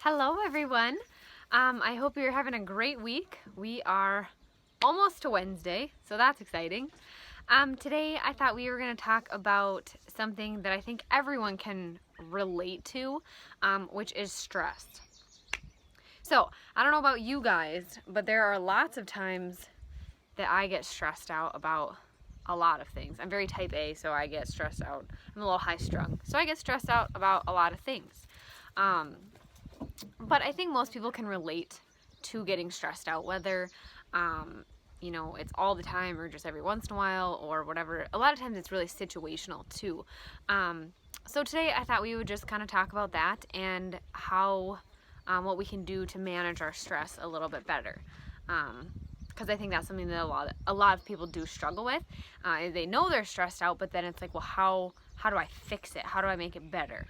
Hello, everyone. I hope you're having a great week. We are almost to Wednesday, so that's exciting. Today, I thought we were going to talk about something that I think everyone can relate to, which is stress. So, I don't know about you guys, but there are lots of times that I get stressed out about a lot of things. I'm very type A, so I get stressed out. I'm a little high strung, so I get stressed out about a lot of things. But I think most people can relate to getting stressed out, whether it's all the time or just every once in a while or whatever. A lot of times it's really situational too. So today I thought we would just kind of talk about that and how what we can do to manage our stress a little bit better. Because I think that's something that a lot of people do struggle with. They know they're stressed out, but then it's like, well, how do I fix it? How do I make it better?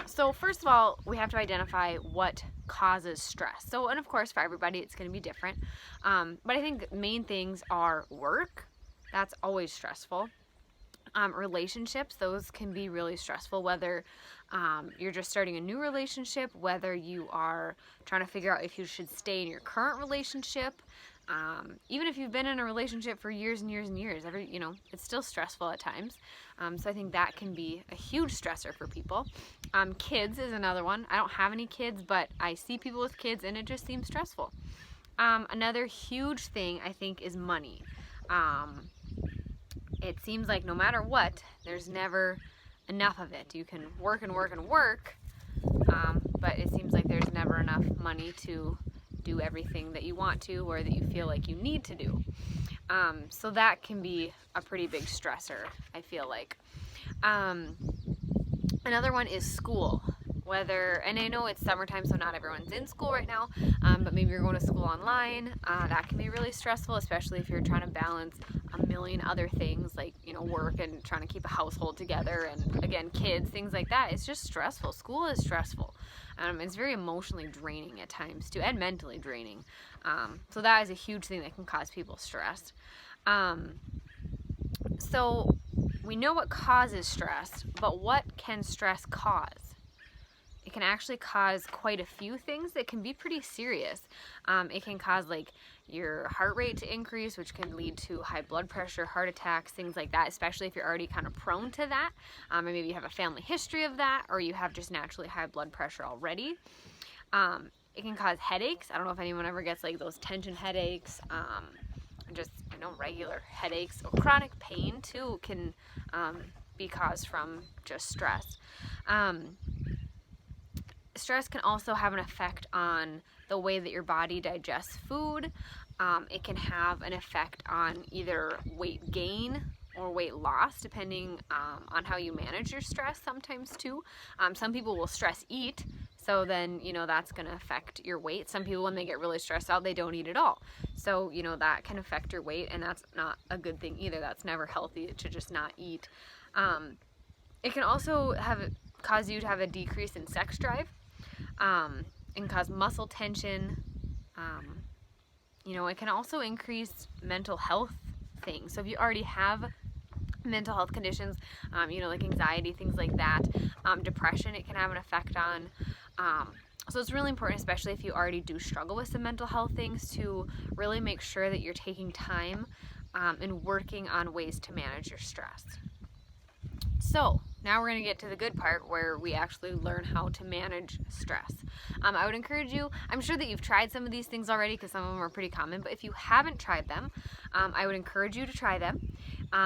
So first of all, we have to identify what causes stress. So, and of course, for everybody, it's going to be different. But I think main things are work. That's always stressful. Relationships, those can be really stressful, whether you're just starting a new relationship, whether you are trying to figure out if you should stay in your current relationship. Even if you've been in a relationship for years and years and years, it's still stressful at times. So I think that can be a huge stressor for people. Kids is another one. I don't have any kids, but I see people with kids and it just seems stressful. Another huge thing I think is money. It seems like no matter what, there's never enough of it. You can work and work and work, but it seems like there's never enough money to do everything that you want to or that you feel like you need to do. So that can be a pretty big stressor, I feel like. Another one is school. And I know it's summertime, so not everyone's in school right now, but maybe you're going to school online. That can be really stressful, especially if you're trying to balance a million other things like, work and trying to keep a household together and, again, kids, things like that. It's just stressful. School is stressful. It's very emotionally draining at times, too, and mentally draining. So that is a huge thing that can cause people stress. So we know what causes stress, but what can stress cause? It can actually cause quite a few things that can be pretty serious. It can cause your heart rate to increase, which can lead to high blood pressure, heart attacks, things like that, especially if you're already kind of prone to that. And maybe you have a family history of that, or you have just naturally high blood pressure already. It can cause headaches. I don't know if anyone ever gets those tension headaches, just regular headaches. Or chronic pain too can be caused from just stress. Stress can also have an effect on the way that your body digests food. It can have an effect on either weight gain or weight loss, depending on how you manage your stress sometimes too. Some people will stress eat, so then, that's going to affect your weight. Some people, when they get really stressed out, they don't eat at all. So, that can affect your weight, and that's not a good thing either. That's never healthy to just not eat. It can also cause you to have a decrease in sex drive. And cause muscle tension. It can also increase mental health things. So if you already have mental health conditions, like anxiety, things like that, depression, it can have an effect on. So it's really important, especially if you already do struggle with some mental health things, to really make sure that you're taking time and working on ways to manage your stress. So now we're going to get to the good part where we actually learn how to manage stress. I would encourage you, I'm sure that you've tried some of these things already because some of them are pretty common, but if you haven't tried them, I would encourage you to try them.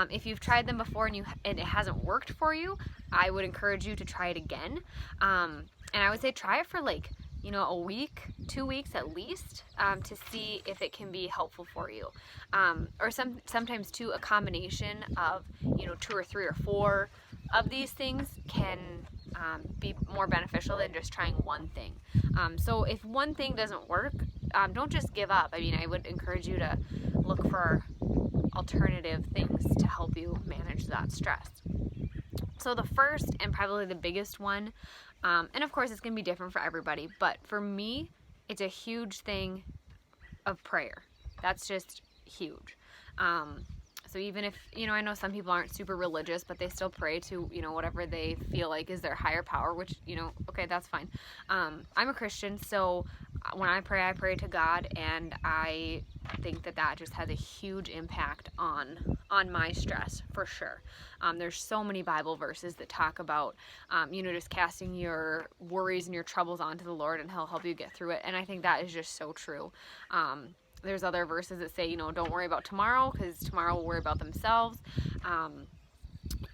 If you've tried them before and it hasn't worked for you, I would encourage you to try it again. And I would say try it for a week, 2 weeks at least, to see if it can be helpful for you. Or sometimes too, a combination of 2 or 3 or 4 of these things can be more beneficial than just trying one thing. So if one thing doesn't work, don't just give up. I would encourage you to look for alternative things to help you manage that stress. So the first and probably the biggest one, and of course it's going to be different for everybody, but for me, it's a huge thing of prayer. That's just huge. So So even if, I know some people aren't super religious, but they still pray to, whatever they feel like is their higher power, which, okay, that's fine. I'm a Christian, so when I pray to God, and I think that just has a huge impact on my stress, for sure. There's so many Bible verses that talk about, just casting your worries and your troubles onto the Lord, and He'll help you get through it. And I think that is just so true. There's other verses that say, don't worry about tomorrow, because tomorrow will worry about themselves.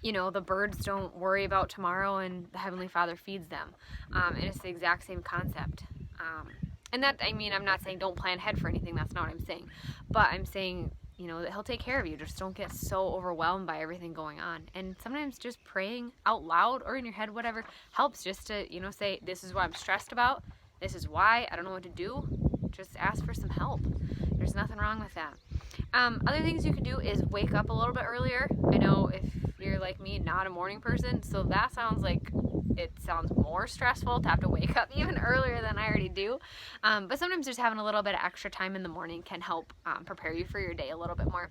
The birds don't worry about tomorrow, and the Heavenly Father feeds them. And it's the exact same concept. And that, I'm not saying don't plan ahead for anything. That's not what I'm saying. But I'm saying, that He'll take care of you. Just don't get so overwhelmed by everything going on. And sometimes just praying out loud or in your head, whatever, helps just to, say, this is what I'm stressed about. This is why. I don't know what to do. Just ask for some help. There's nothing wrong with that. Other things you can do is wake up a little bit earlier. I know if you're like me, not a morning person, so that sounds like it sounds more stressful to have to wake up even earlier than I already do. But sometimes just having a little bit of extra time in the morning can help prepare you for your day a little bit more.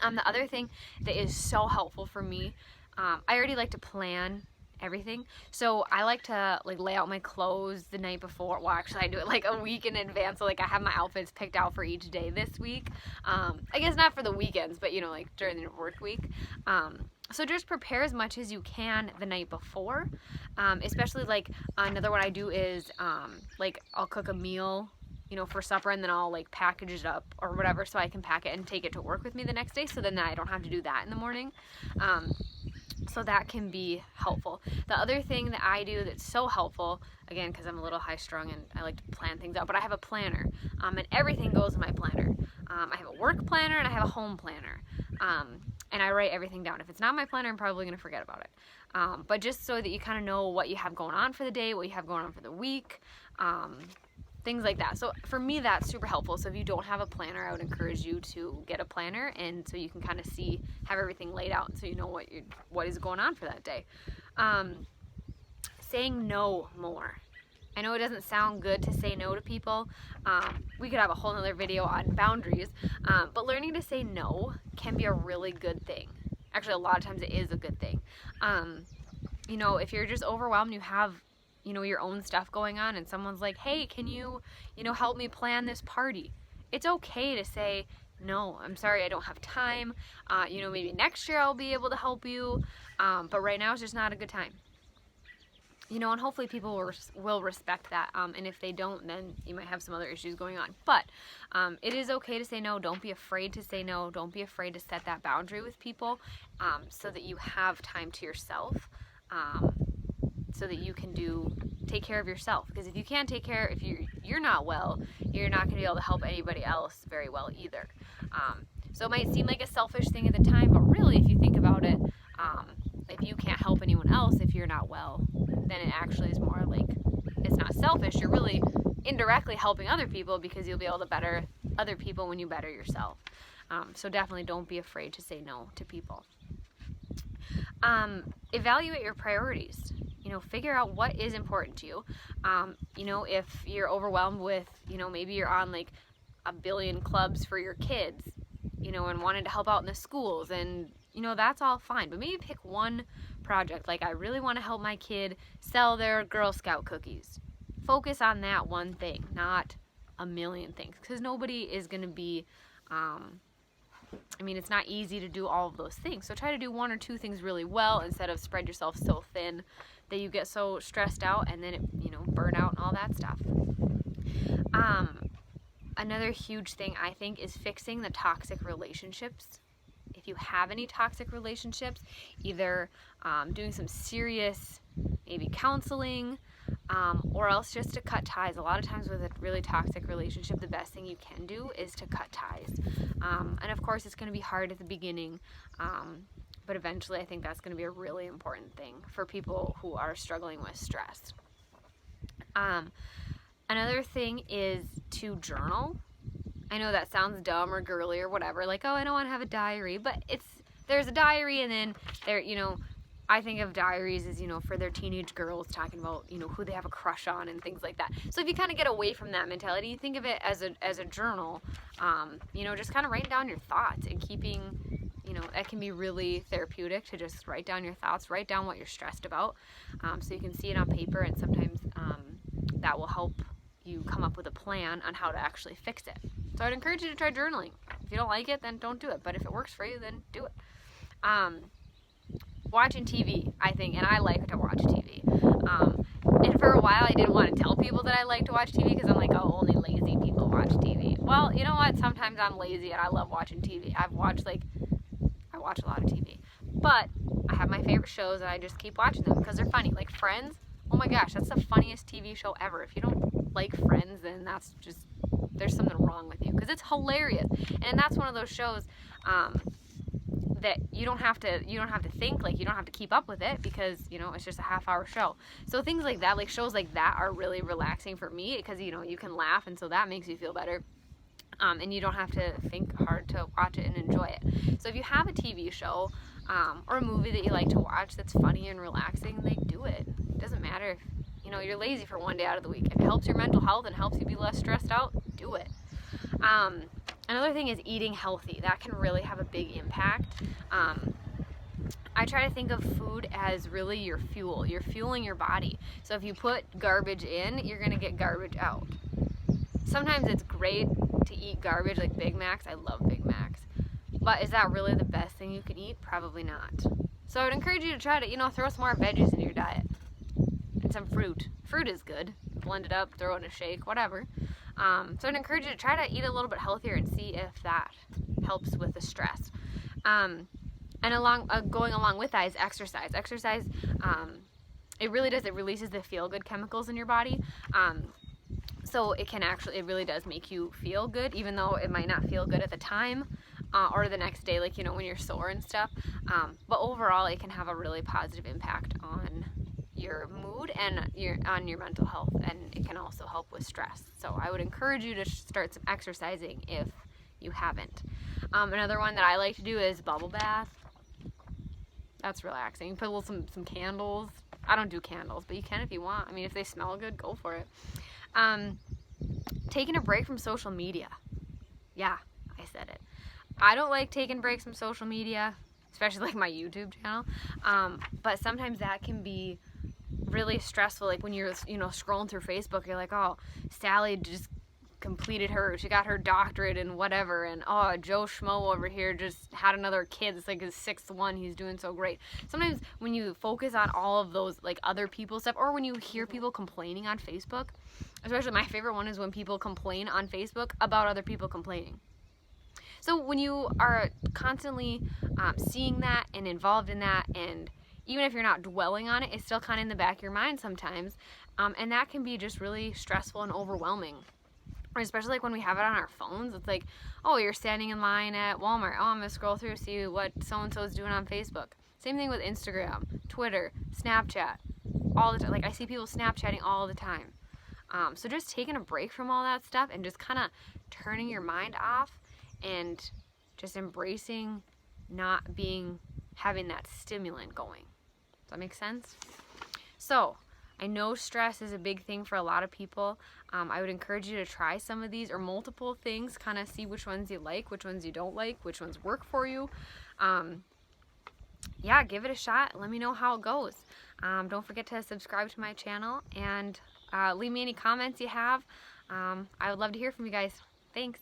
The other thing that is so helpful for me, I already like to plan everything, so I like to lay out my clothes the night before. Well, actually I do it a week in advance, so I have my outfits picked out for each day this week. I guess not for the weekends, but during the work week. So just prepare as much as you can the night before, especially another one I do is I'll cook a meal for supper, and then I'll package it up or whatever, so I can pack it and take it to work with me the next day, so then I don't have to do that in the morning. So that can be helpful. The other thing that I do that's so helpful, again, because I'm a little high strung and I like to plan things out, but I have a planner, and everything goes in my planner. I have a work planner and I have a home planner, and I write everything down. If it's not my planner, I'm probably going to forget about it. But just so that you kind of know what you have going on for the day, what you have going on for the week, things like that. So for me, that's super helpful. So if you don't have a planner, I would encourage you to get a planner, and so you can kind of have everything laid out, so you know what is going on for that day. Saying no more. I know it doesn't sound good to say no to people. We could have a whole nother video on boundaries, but learning to say no can be a really good thing. Actually, a lot of times it is a good thing. If you're just overwhelmed, you have your own stuff going on, and someone's like, hey, can you help me plan this party? It's okay to say, no, I'm sorry, I don't have time. Maybe next year I'll be able to help you, but right now it's just not a good time. And hopefully people will respect that, and if they don't, then you might have some other issues going on. But it is okay to say no. Don't be afraid to say no. Don't be afraid to set that boundary with people, so that you have time to yourself, so that you can take care of yourself. Because if you can't take care, if you're not well, you're not going to be able to help anybody else very well either. So it might seem like a selfish thing at the time, but really, if you think about it, if you can't help anyone else if you're not well, then it actually is more it's not selfish. You're really indirectly helping other people, because you'll be able to better other people when you better yourself. So definitely don't be afraid to say no to people. Evaluate your priorities. Figure out what is important to you. If you're overwhelmed with, maybe you're on a billion clubs for your kids, and wanted to help out in the schools, and, that's all fine. But maybe pick one project. I really want to help my kid sell their Girl Scout cookies. Focus on that one thing, not a million things, because nobody is going to be, it's not easy to do all of those things. So try to do one or two things really well, instead of spread yourself so thin that you get so stressed out, and then it, burn out and all that stuff. Another huge thing, I think, is fixing the toxic relationships. If you have any toxic relationships, either doing some serious, maybe counseling, or else just to cut ties. A lot of times with a really toxic relationship, the best thing you can do is to cut ties. And of course, it's going to be hard at the beginning, but eventually I think that's going to be a really important thing for people who are struggling with stress. Another thing is to journal. I know that sounds dumb or girly or whatever, oh, I don't want to have a diary, but there's a diary, and then there, I think of diaries as, for their teenage girls, talking about, who they have a crush on and things like that. So if you kind of get away from that mentality, you think of it as a journal, just kind of writing down your thoughts and keeping, that can be really therapeutic to just write down your thoughts, write down what you're stressed about, so you can see it on paper, and sometimes that will help you come up with a plan on how to actually fix it. So I'd encourage you to try journaling. If you don't like it, then don't do it. But if it works for you, then do it. Watching TV, I think, and I like to watch TV. And for a while, I didn't want to tell people that I like to watch TV because I'm like, oh, only lazy people watch TV. Well, you know what? Sometimes I'm lazy and I love watching TV. I watch a lot of TV. But I have my favorite shows and I just keep watching them because they're funny. Like Friends, oh my gosh, that's the funniest TV show ever. If you don't like Friends, then that's just, there's something wrong with you because it's hilarious. And that's one of those shows that you don't have to think, like you don't have to keep up with it because it's just a half-hour show. So things like that, like shows like that, are really relaxing for me because you can laugh, and so that makes you feel better. And you don't have to think hard to watch it and enjoy it. So if you have a TV show or a movie that you like to watch that's funny and relaxing, like do it. It doesn't matter if you're lazy for one day out of the week. If it helps your mental health and helps you be less stressed out, do it. Another thing is eating healthy. That can really have a big impact. I try to think of food as really your fuel. You're fueling your body. So if you put garbage in, you're going to get garbage out. Sometimes it's great to eat garbage like Big Macs. I love Big Macs. But is that really the best thing you can eat? Probably not. So I would encourage you to try to, throw some more veggies in your diet. And some fruit. Fruit is good. Blend it up, throw it in a shake, whatever. So I'd encourage you to try to eat a little bit healthier and see if that helps with the stress. And going along with that is exercise. Exercise, it really does. It releases the feel-good chemicals in your body. So it really does make you feel good, even though it might not feel good at the time or the next day, like, when you're sore and stuff. But overall, it can have a really positive impact on your mood and on your mental health, and it can also help with stress. So I would encourage you to start some exercising if you haven't. Another one that I like to do is bubble bath. That's relaxing. Put some candles. I don't do candles, but you can if you want. I mean, if they smell good, go for it. Taking a break from social media. Yeah, I said it. I don't like taking breaks from social media, especially like my YouTube channel. But sometimes that can be really stressful. Like when you're, scrolling through Facebook, you're like, oh, Sally just completed she got her doctorate and whatever, and oh, Joe Schmo over here just had another kid. It's like his 6th one. He's doing so great. Sometimes when you focus on all of those, like, other people's stuff, or when you hear people complaining on Facebook, especially my favorite one is when people complain on Facebook about other people complaining. So when you are constantly seeing that and involved in that, and even if you're not dwelling on it, it's still kind of in the back of your mind sometimes, and that can be just really stressful and overwhelming. Or especially like when we have it on our phones, it's like, oh, you're standing in line at Walmart. Oh, I'm going to scroll through to see what so-and-so is doing on Facebook. Same thing with Instagram, Twitter, Snapchat, all the time. Like, I see people Snapchatting all the time. So just taking a break from all that stuff and just kind of turning your mind off and just embracing not having that stimulant going. Does that make sense? So, I know stress is a big thing for a lot of people. I would encourage you to try some of these or multiple things, kind of see which ones you like, which ones you don't like, which ones work for you. Yeah, give it a shot. Let me know how it goes. Don't forget to subscribe to my channel and leave me any comments you have. I would love to hear from you guys. Thanks.